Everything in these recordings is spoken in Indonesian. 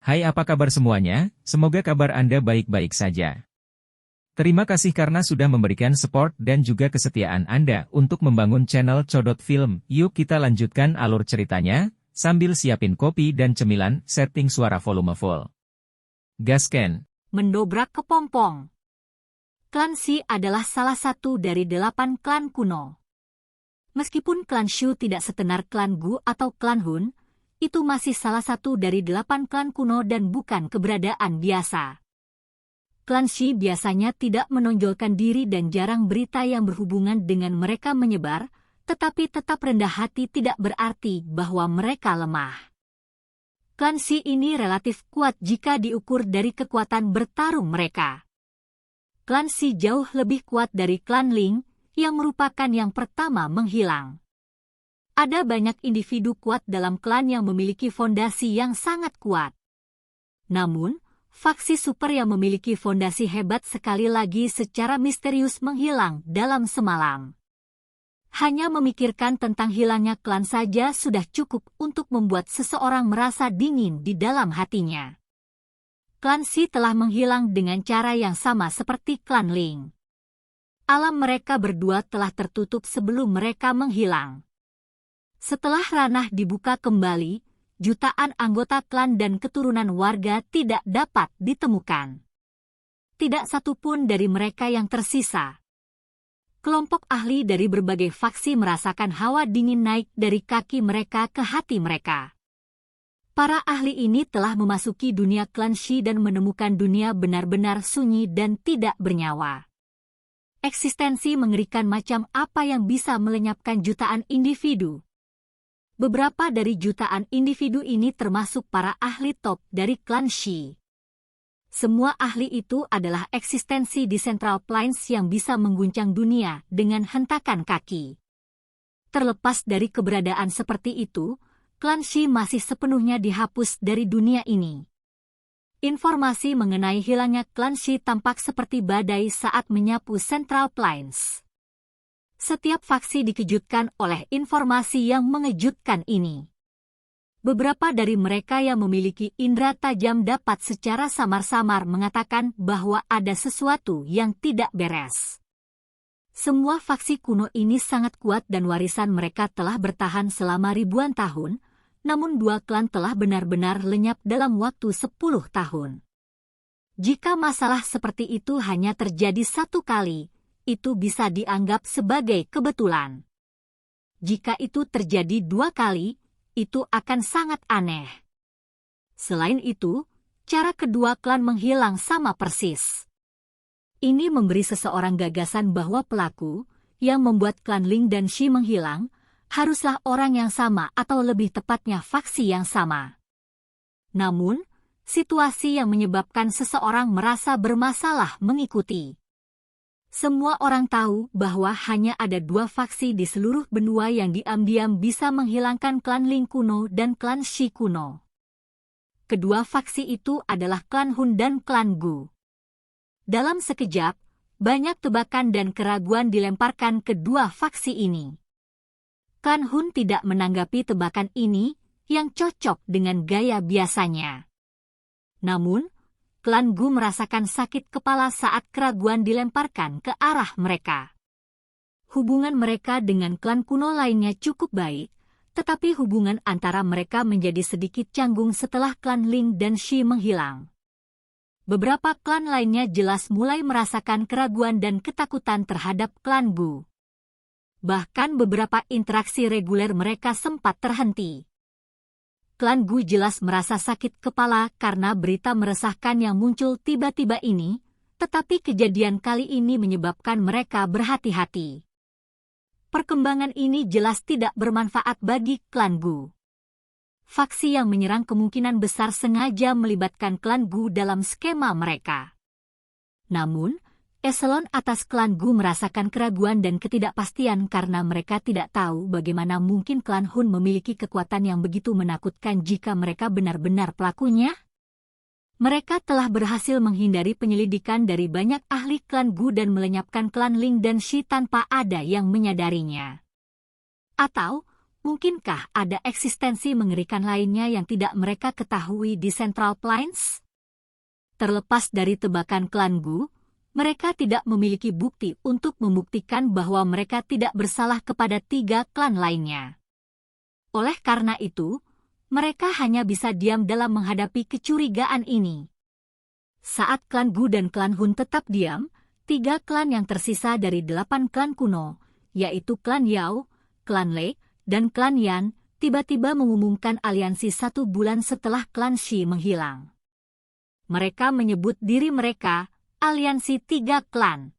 Hai, apa kabar semuanya? Semoga kabar Anda baik-baik saja. Terima kasih karena sudah memberikan support dan juga kesetiaan Anda untuk membangun channel Codot Film. Yuk kita lanjutkan alur ceritanya, sambil siapin kopi dan cemilan, setting suara volume full. Gasken. Mendobrak kepompong. Klan Shi adalah salah satu dari 8 klan kuno. Meskipun klan Shu tidak setenar klan Gu atau klan Hun, itu masih salah satu dari 8 klan kuno dan bukan keberadaan biasa. Klan Shi biasanya tidak menonjolkan diri dan jarang berita yang berhubungan dengan mereka menyebar, tetapi tetap rendah hati tidak berarti bahwa mereka lemah. Klan Shi ini relatif kuat jika diukur dari kekuatan bertarung mereka. Klan Shi jauh lebih kuat dari klan Ling, yang merupakan yang pertama menghilang. Ada banyak individu kuat dalam klan yang memiliki fondasi yang sangat kuat. Namun, faksi super yang memiliki fondasi hebat sekali lagi secara misterius menghilang dalam semalam. Hanya memikirkan tentang hilangnya klan saja sudah cukup untuk membuat seseorang merasa dingin di dalam hatinya. Klan Shi telah menghilang dengan cara yang sama seperti klan Ling. Alam mereka berdua telah tertutup sebelum mereka menghilang. Setelah ranah dibuka kembali, jutaan anggota klan dan keturunan warga tidak dapat ditemukan. Tidak satu pun dari mereka yang tersisa. Kelompok ahli dari berbagai faksi merasakan hawa dingin naik dari kaki mereka ke hati mereka. Para ahli ini telah memasuki dunia klan Shi dan menemukan dunia benar-benar sunyi dan tidak bernyawa. Eksistensi mengerikan macam apa yang bisa melenyapkan jutaan individu. Beberapa dari jutaan individu ini termasuk para ahli top dari klan Shi. Semua ahli itu adalah eksistensi di Central Plains yang bisa mengguncang dunia dengan hentakan kaki. Terlepas dari keberadaan seperti itu, klan Shi masih sepenuhnya dihapus dari dunia ini. Informasi mengenai hilangnya klan Shi tampak seperti badai saat menyapu Central Plains. Setiap faksi dikejutkan oleh informasi yang mengejutkan ini. Beberapa dari mereka yang memiliki indera tajam dapat secara samar-samar mengatakan bahwa ada sesuatu yang tidak beres. Semua faksi kuno ini sangat kuat dan warisan mereka telah bertahan selama ribuan tahun, namun 2 klan telah benar-benar lenyap dalam waktu 10 tahun. Jika masalah seperti itu hanya terjadi 1 kali, itu bisa dianggap sebagai kebetulan. Jika itu terjadi 2 kali, itu akan sangat aneh. Selain itu, cara kedua klan menghilang sama persis. Ini memberi seseorang gagasan bahwa pelaku yang membuat klan Ling dan Shi menghilang haruslah orang yang sama atau lebih tepatnya faksi yang sama. Namun, situasi yang menyebabkan seseorang merasa bermasalah mengikuti. Semua orang tahu bahwa hanya ada 2 faksi di seluruh benua yang diam-diam bisa menghilangkan klan Ling kuno dan klan Shi kuno. Kedua faksi itu adalah klan Hun dan klan Gu. Dalam sekejap, banyak tebakan dan keraguan dilemparkan kedua faksi ini. Klan Hun tidak menanggapi tebakan ini, yang cocok dengan gaya biasanya. Namun, klan Gu merasakan sakit kepala saat keraguan dilemparkan ke arah mereka. Hubungan mereka dengan klan kuno lainnya cukup baik, tetapi hubungan antara mereka menjadi sedikit canggung setelah klan Ling dan Shi menghilang. Beberapa klan lainnya jelas mulai merasakan keraguan dan ketakutan terhadap klan Gu. Bahkan beberapa interaksi reguler mereka sempat terhenti. Klan Gu jelas merasa sakit kepala karena berita meresahkan yang muncul tiba-tiba ini, tetapi kejadian kali ini menyebabkan mereka berhati-hati. Perkembangan ini jelas tidak bermanfaat bagi klan Gu. Faksi yang menyerang kemungkinan besar sengaja melibatkan klan Gu dalam skema mereka. Namun, eselon atas klan Gu merasakan keraguan dan ketidakpastian karena mereka tidak tahu bagaimana mungkin klan Hun memiliki kekuatan yang begitu menakutkan jika mereka benar-benar pelakunya. Mereka telah berhasil menghindari penyelidikan dari banyak ahli klan Gu dan melenyapkan klan Ling dan Shi tanpa ada yang menyadarinya. Atau, mungkinkah ada eksistensi mengerikan lainnya yang tidak mereka ketahui di Central Plains? Terlepas dari tebakan klan Gu, mereka tidak memiliki bukti untuk membuktikan bahwa mereka tidak bersalah kepada 3 klan lainnya. Oleh karena itu, mereka hanya bisa diam dalam menghadapi kecurigaan ini. Saat klan Gu dan klan Hun tetap diam, 3 klan yang tersisa dari 8 klan kuno, yaitu klan Yao, klan Le, dan klan Yan, tiba-tiba mengumumkan aliansi 1 bulan setelah klan Shi menghilang. Mereka menyebut diri mereka Aliansi 3 Klan.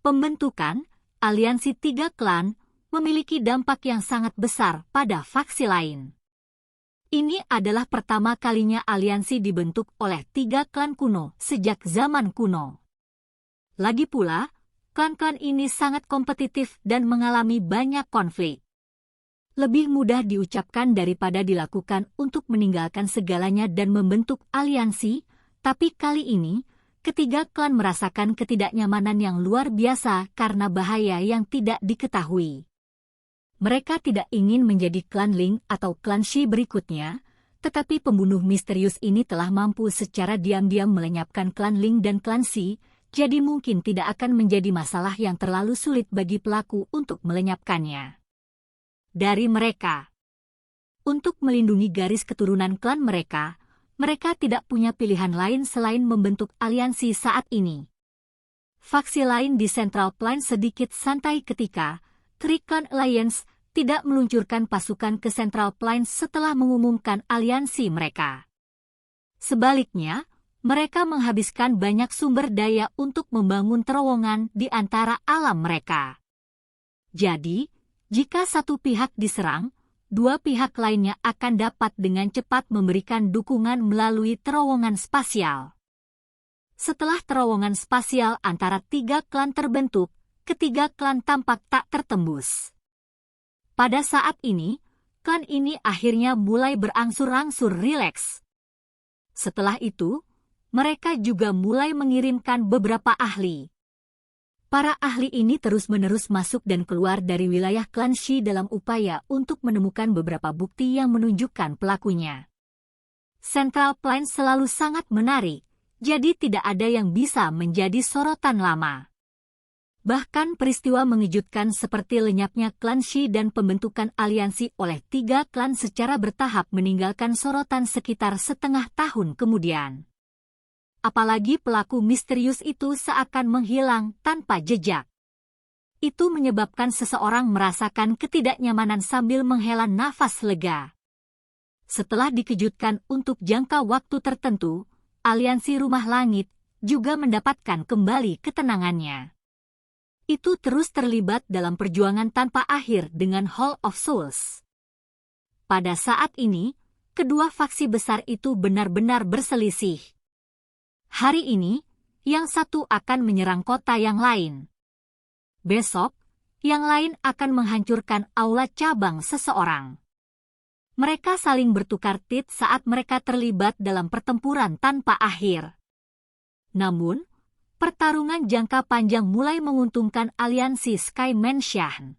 Pembentukan Aliansi 3 Klan memiliki dampak yang sangat besar pada faksi lain. Ini adalah pertama kalinya aliansi dibentuk oleh 3 klan kuno sejak zaman kuno. Lagi pula, klan-klan ini sangat kompetitif dan mengalami banyak konflik. Lebih mudah diucapkan daripada dilakukan untuk meninggalkan segalanya dan membentuk aliansi, tapi kali ini, ketiga klan merasakan ketidaknyamanan yang luar biasa karena bahaya yang tidak diketahui. Mereka tidak ingin menjadi klan Ling atau klan Shi berikutnya, tetapi pembunuh misterius ini telah mampu secara diam-diam melenyapkan klan Ling dan klan Shi, jadi mungkin tidak akan menjadi masalah yang terlalu sulit bagi pelaku untuk melenyapkannya. Dari mereka. Untuk melindungi garis keturunan klan mereka tidak punya pilihan lain selain membentuk aliansi saat ini. Faksi lain di Central Plains sedikit santai ketika Tri-Clan Alliance tidak meluncurkan pasukan ke Central Plains setelah mengumumkan aliansi mereka. Sebaliknya, mereka menghabiskan banyak sumber daya untuk membangun terowongan di antara alam mereka. Jadi, jika satu pihak diserang, 2 pihak lainnya akan dapat dengan cepat memberikan dukungan melalui terowongan spasial. Setelah terowongan spasial antara 3 klan terbentuk, ketiga klan tampak tak tertembus. Pada saat ini, klan ini akhirnya mulai berangsur-angsur rileks. Setelah itu, mereka juga mulai mengirimkan beberapa ahli. Para ahli ini terus-menerus masuk dan keluar dari wilayah klan Shi dalam upaya untuk menemukan beberapa bukti yang menunjukkan pelakunya. Central Plains selalu sangat menarik, jadi tidak ada yang bisa menjadi sorotan lama. Bahkan peristiwa mengejutkan seperti lenyapnya klan Shi dan pembentukan aliansi oleh 3 klan secara bertahap meninggalkan sorotan sekitar setengah tahun kemudian. Apalagi pelaku misterius itu seakan menghilang tanpa jejak. Itu menyebabkan seseorang merasakan ketidaknyamanan sambil menghela nafas lega. Setelah dikejutkan untuk jangka waktu tertentu, aliansi Rumah Langit juga mendapatkan kembali ketenangannya. Itu terus terlibat dalam perjuangan tanpa akhir dengan Hall of Souls. Pada saat ini, kedua faksi besar itu benar-benar berselisih. Hari ini, yang satu akan menyerang kota yang lain. Besok, yang lain akan menghancurkan aula cabang seseorang. Mereka saling bertukar tit saat mereka terlibat dalam pertempuran tanpa akhir. Namun, pertarungan jangka panjang mulai menguntungkan aliansi Sky Mansion.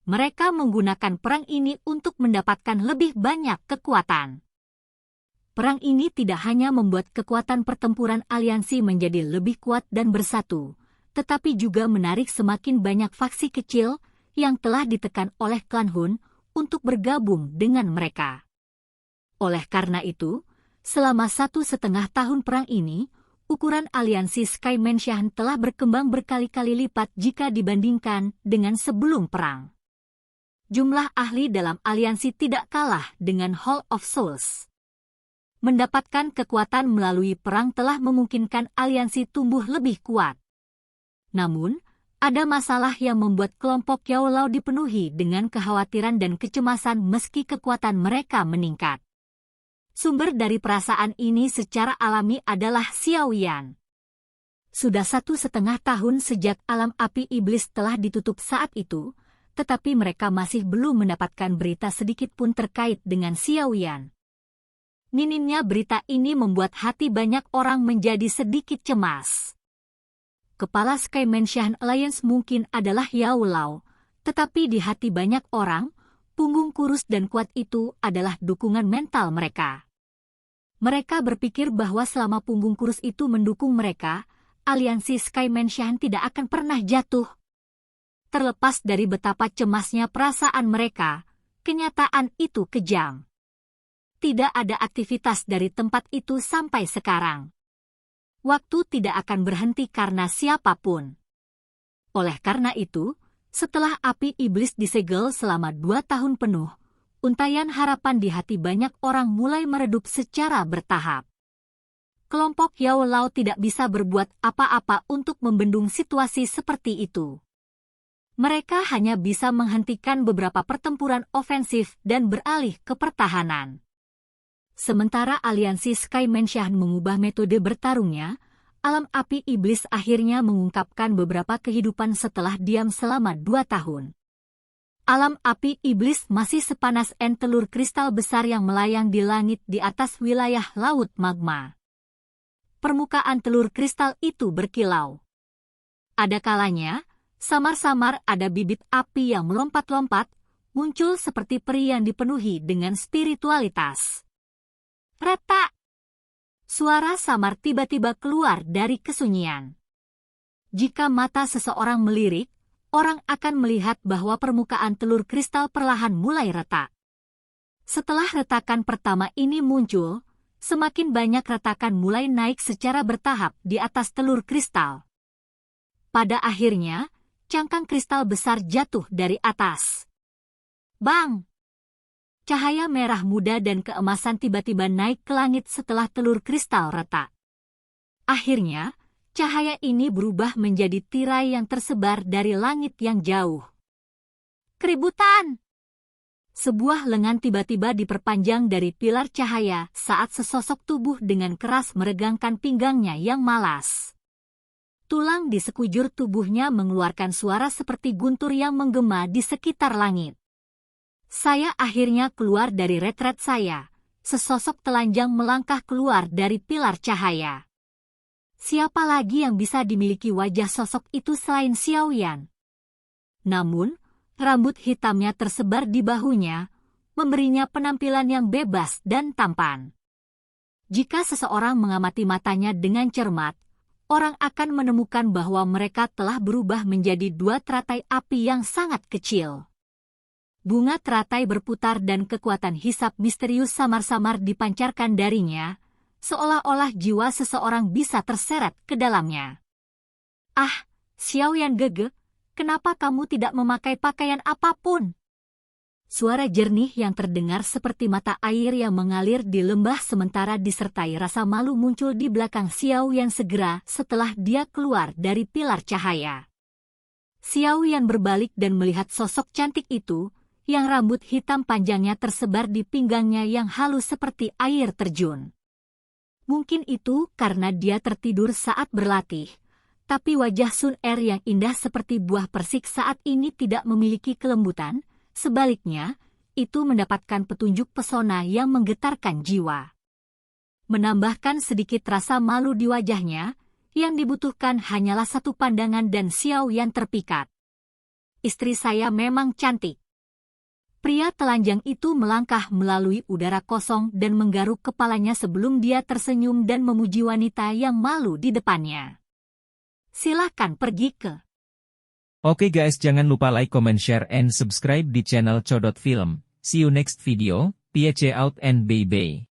Mereka menggunakan perang ini untuk mendapatkan lebih banyak kekuatan. Perang ini tidak hanya membuat kekuatan pertempuran aliansi menjadi lebih kuat dan bersatu, tetapi juga menarik semakin banyak faksi kecil yang telah ditekan oleh klan Hun untuk bergabung dengan mereka. Oleh karena itu, selama 1,5 tahun perang ini, ukuran aliansi Sky Mansion telah berkembang berkali-kali lipat jika dibandingkan dengan sebelum perang. Jumlah ahli dalam aliansi tidak kalah dengan Hall of Souls. Mendapatkan kekuatan melalui perang telah memungkinkan aliansi tumbuh lebih kuat. Namun, ada masalah yang membuat kelompok Yao Lao dipenuhi dengan kekhawatiran dan kecemasan meski kekuatan mereka meningkat. Sumber dari perasaan ini secara alami adalah Xiao Yan. Sudah 1,5 tahun sejak alam api iblis telah ditutup saat itu, tetapi mereka masih belum mendapatkan berita sedikit pun terkait dengan Xiao Yan. Minimnya berita ini membuat hati banyak orang menjadi sedikit cemas. Kepala Sky Mansion Alliance mungkin adalah Yao Lao, tetapi di hati banyak orang, punggung kurus dan kuat itu adalah dukungan mental mereka. Mereka berpikir bahwa selama punggung kurus itu mendukung mereka, aliansi Sky Mansion tidak akan pernah jatuh. Terlepas dari betapa cemasnya perasaan mereka, kenyataan itu kejam. Tidak ada aktivitas dari tempat itu sampai sekarang. Waktu tidak akan berhenti karena siapapun. Oleh karena itu, setelah api iblis disegel selama 2 tahun penuh, untaian harapan di hati banyak orang mulai meredup secara bertahap. Kelompok Yao Lao tidak bisa berbuat apa-apa untuk membendung situasi seperti itu. Mereka hanya bisa menghentikan beberapa pertempuran ofensif dan beralih ke pertahanan. Sementara aliansi Sky Mansion mengubah metode bertarungnya, alam api iblis akhirnya mengungkapkan beberapa kehidupan setelah diam selama 2 tahun. Alam api iblis masih sepanas telur kristal besar yang melayang di langit di atas wilayah laut magma. Permukaan telur kristal itu berkilau. Ada kalanya, samar-samar ada bibit api yang melompat-lompat, muncul seperti peri yang dipenuhi dengan spiritualitas. Retak! Suara samar tiba-tiba keluar dari kesunyian. Jika mata seseorang melirik, orang akan melihat bahwa permukaan telur kristal perlahan mulai retak. Setelah retakan pertama ini muncul, semakin banyak retakan mulai naik secara bertahap di atas telur kristal. Pada akhirnya, cangkang kristal besar jatuh dari atas. Bang! Cahaya merah muda dan keemasan tiba-tiba naik ke langit setelah telur kristal retak. Akhirnya, cahaya ini berubah menjadi tirai yang tersebar dari langit yang jauh. Keributan! Sebuah lengan tiba-tiba diperpanjang dari pilar cahaya saat sesosok tubuh dengan keras meregangkan pinggangnya yang malas. Tulang di sekujur tubuhnya mengeluarkan suara seperti guntur yang menggema di sekitar langit. Saya akhirnya keluar dari retret saya. Sesosok telanjang melangkah keluar dari pilar cahaya. Siapa lagi yang bisa dimiliki wajah sosok itu selain Xiaoyan? Namun, rambut hitamnya tersebar di bahunya, memberinya penampilan yang bebas dan tampan. Jika seseorang mengamati matanya dengan cermat, orang akan menemukan bahwa mereka telah berubah menjadi 2 teratai api yang sangat kecil. Bunga teratai berputar dan kekuatan hisap misterius samar-samar dipancarkan darinya, seolah-olah jiwa seseorang bisa terseret ke dalamnya. Ah, Xiaoyan Gege, kenapa kamu tidak memakai pakaian apapun? Suara jernih yang terdengar seperti mata air yang mengalir di lembah sementara disertai rasa malu muncul di belakang Xiaoyan segera setelah dia keluar dari pilar cahaya. Xiaoyan berbalik dan melihat sosok cantik itu, yang rambut hitam panjangnya tersebar di pinggangnya yang halus seperti air terjun. Mungkin itu karena dia tertidur saat berlatih, tapi wajah Sun Er yang indah seperti buah persik saat ini tidak memiliki kelembutan, sebaliknya, itu mendapatkan petunjuk pesona yang menggetarkan jiwa. Menambahkan sedikit rasa malu di wajahnya, yang dibutuhkan hanyalah satu pandangan dan Xiaoyan terpikat. Istri saya memang cantik. Pria telanjang itu melangkah melalui udara kosong dan menggaruk kepalanya sebelum dia tersenyum dan memuji wanita yang malu di depannya. Silakan pergi ke. Oke guys, jangan lupa like, comment, share, and subscribe di channel Codot Film. See you next video, peace out and bye-bye.